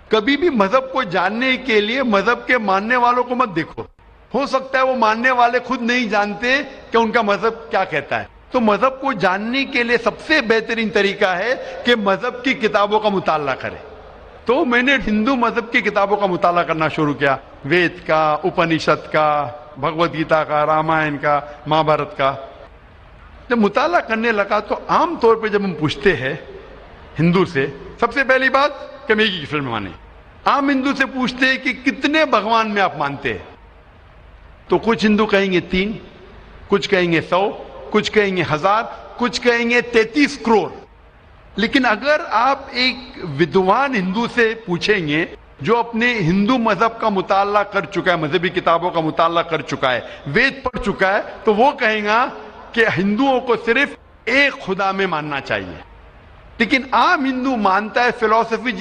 کبھی بھی مذہب کو جاننے کے لیے مذہب کے ماننے والوں کو مت دیکھو. ہو سکتا ہے وہ ماننے والے خود نہیں جانتے کہ ان کا مذہب کیا کہتا ہے. تو مذہب کو جاننے کے لیے سب سے بہترین طریقہ ہے کہ مذہب کی کتابوں کا مطالعہ کرے. تو میں نے ہندو مذہب کی کتابوں کا مطالعہ کرنا شروع کیا. وید کا، اپنشد کا، بھگوت گیتا کا، رامائن کا، مہابھارت کا. جب مطالعہ کرنے لگا تو عام طور پہ جب ہم پوچھتے ہیں ہندو سے، سب سے پہلی بات کہ میں کی فلم مانے. عام ہندو سے پوچھتے ہیں کہ کتنے بھگوان میں آپ مانتے ہیں؟ تو کچھ ہندو کہیں گے 3، کچھ کہیں گے 100، کچھ کہیں گے 1000، کچھ کہیں گے 33 کروڑ. لیکن اگر آپ ایک ودوان ہندو سے پوچھیں گے جو اپنے ہندو مذہب کا مطالعہ کر چکا ہے، مذہبی کتابوں کا مطالعہ کر چکا ہے، وید پڑھ چکا ہے، تو وہ کہیں گا کہ ہندوؤں کو صرف ایک خدا میں ماننا چاہیے. لیکن عام ہندو مانتا ہے فلسفی